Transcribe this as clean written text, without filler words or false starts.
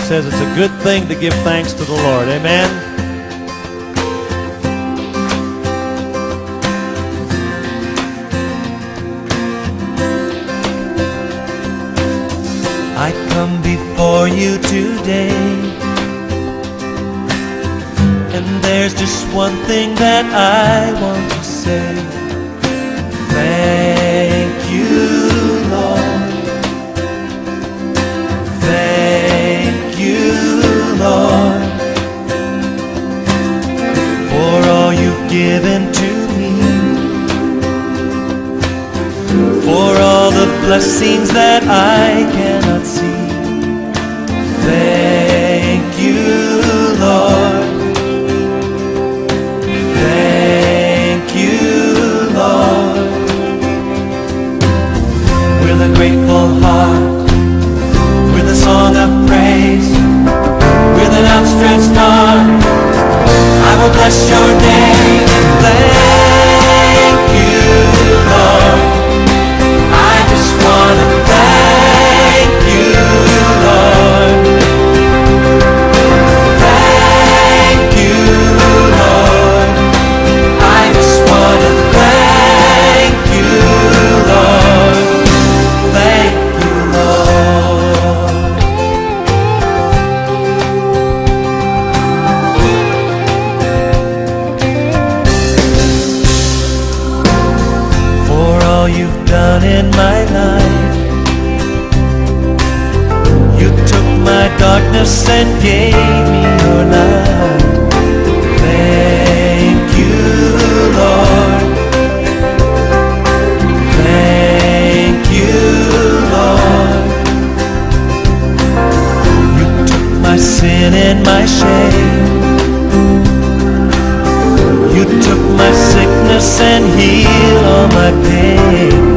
says it's a good thing to give thanks to the Lord. Amen? I come before you today, and there's just one thing that I want to say. Thank you, Lord. Thank you, Lord, for all you've given to me, for all the blessings that I cannot see. Thank you, Lord. Thank you, Lord. With a grateful heart, with a song of praise, with an outstretched arm, I will bless your name and thank you, Lord. I just want to thank you, Lord. Thank you, Lord. I just want to thank you, Lord. Thank you, Lord. For all you've done in my life, you took my darkness and gave me your light. Thank you, Lord. Thank you, Lord. You took my sin and my shame, you took my sickness and healed all my pain.